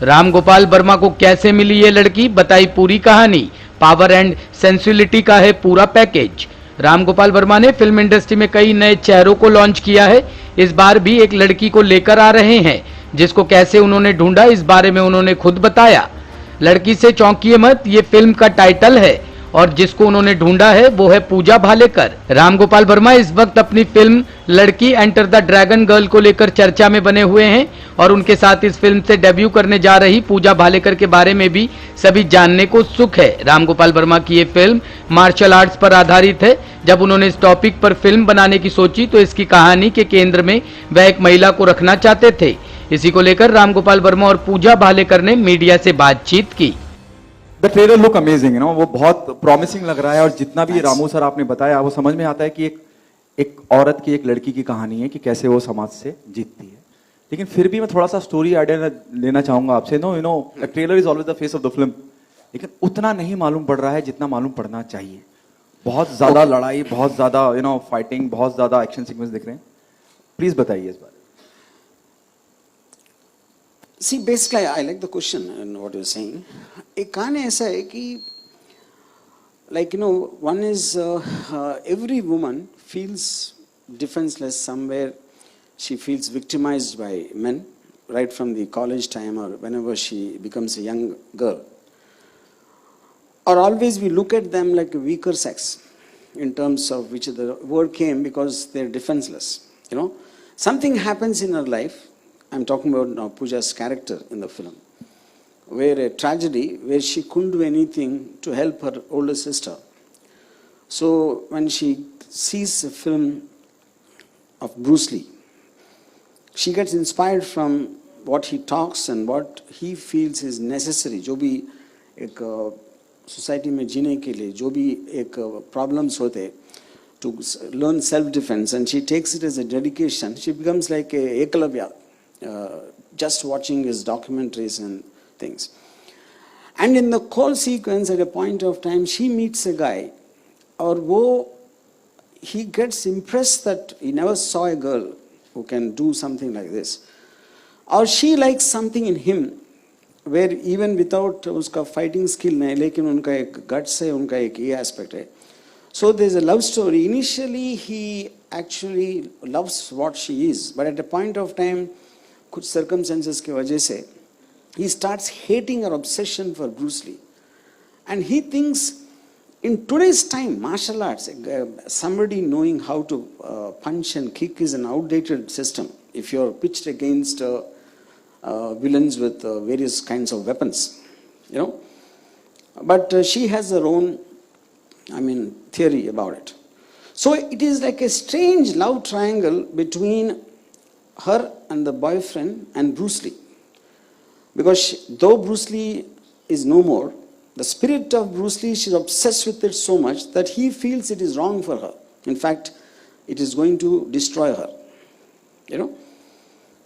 राम गोपाल वर्मा को कैसे मिली ये लड़की, बताई पूरी कहानी। पावर एंड सेंसुअलिटी का है पूरा पैकेज। राम गोपाल वर्मा ने फिल्म इंडस्ट्री में कई नए चेहरों को लॉन्च किया है। इस बार भी एक लड़की को लेकर आ रहे हैं, जिसको कैसे उन्होंने ढूंढा इस बारे में उन्होंने खुद बताया। लड़की से चौंकिए मत, ये फिल्म का टाइटल है और जिसको उन्होंने ढूंढा है वो है पूजा भालेकर। राम गोपाल वर्मा इस वक्त अपनी फिल्म लड़की एंटर द ड्रैगन गर्ल को लेकर चर्चा में बने हुए हैं और उनके साथ इस फिल्म से डेब्यू करने जा रही पूजा भालेकर के बारे में भी सभी जानने को उत्सुक है। राम गोपाल वर्मा की ये फिल्म मार्शल आर्ट्स पर आधारित है। जब उन्होंने इस टॉपिक पर फिल्म बनाने की सोची तो इसकी कहानी के केंद्र में वह एक महिला को रखना चाहते थे। इसी को लेकर राम गोपाल वर्मा और पूजा भालेकर ने मीडिया से बातचीत की। द ट्रेलर लुक अमेजिंग, वो बहुत प्रॉमिसिंग लग रहा है और जितना भी रामू सर आपने बताया वो समझ में आता है कि एक औरत की, एक लड़की की कहानी है कि कैसे वो समाज से जीतती है। लेकिन फिर भी मैं थोड़ा सा स्टोरी आइडिया लेना चाहूंगा आपसे। The trailer is always the face of the film, लेकिन उतना नहीं मालूम पड़ रहा है जितना मालूम पड़ना चाहिए। बहुत ज्यादा लड़ाई, बहुत ज्यादा फाइटिंग, बहुत ज्यादा एक्शन सीक्वेंस दिख रहे हैं। प्लीज बताइए इस बारे। See, basically, I like the question and what you're saying. एक कहानी ऐसा है कि one is every woman feels defenseless somewhere. She feels victimized by men right from the college time or whenever she becomes a young girl. Or always we look at them like a weaker sex in terms of which the word came because they're defenseless. Something happens in her life. I'm talking about now Pooja's character in the film, where a tragedy where she couldn't do anything to help her older sister. So when she sees a film of Bruce Lee, she gets inspired from what he talks and what he feels is necessary. जो भी एक society में जीने के लिए जो भी एक problems होते to learn self-defense, and she takes it as a dedication. She becomes like a Ekalavya. Just watching his documentaries and things. And in the call sequence, at a point of time, she meets a guy, or he gets impressed that he never saw a girl who can do something like this. Or she likes something in him, where even without uska fighting skill nahi, lekin unka ek guts hai, unka ek ye aspect hai. So there's a love story. Initially, he actually loves what she is, but at a point of time, कुछ circumstances के वजह से he starts hating her obsession for Bruce Lee, and he thinks in today's time martial arts, somebody knowing how to punch and kick is an outdated system if you're pitched against villains with various kinds of weapons, but she has her own theory about it. So it is like a strange love triangle between her and the boyfriend and Bruce Lee, because though Bruce Lee is no more, the spirit of Bruce Lee, she's obsessed with it so much that he feels it is wrong for her. In fact, it is going to destroy her.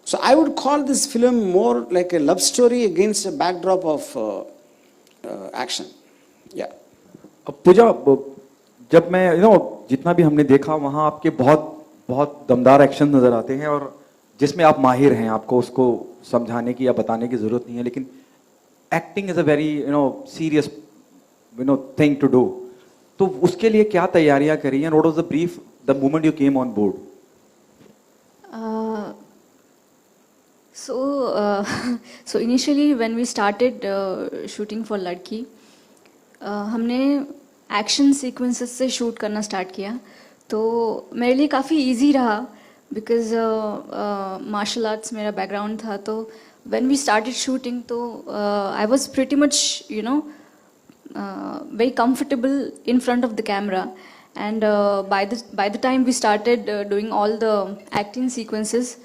So I would call this film more like a love story against a backdrop of action. Yeah. पूजा, जब मैं जितना भी हमने देखा वहां आपके बहुत दमदार एक्शन नजर आते हैं और जिसमें आप माहिर हैं, आपको उसको समझाने की या बताने की जरूरत नहीं है, लेकिन acting is a very serious thing to do. तो उसके लिए क्या तैयारियां करी हैं? What was the brief the moment you came on board? So initially when we started shooting for Ladki, हमने एक्शन सीक्वेंसेस से शूट करना स्टार्ट किया। तो मेरे लिए काफ़ी इजी रहा बिकॉज मार्शल आर्ट्स मेरा बैकग्राउंड था। तो व्हेन वी स्टार्टेड शूटिंग तो I was pretty much very comfortable in front of the camera, and by the time we started doing all the acting sequences,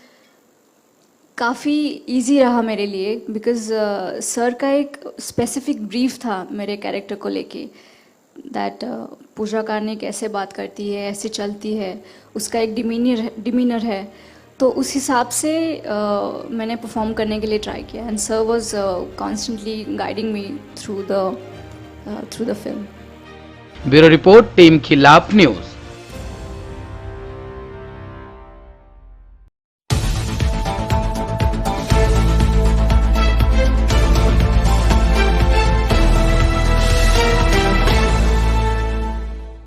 काफ़ी easy रहा मेरे लिए because sir का एक स्पेसिफिक ब्रीफ था मेरे character को लेके, दैट पूजा कार्नी कैसे बात करती है, ऐसे चलती है, उसका एक डिमीनर है। तो उस हिसाब से मैंने परफॉर्म करने के लिए ट्राई किया, and sir was constantly guiding me through the film. Bureau report, team खिलाफ न्यूज़।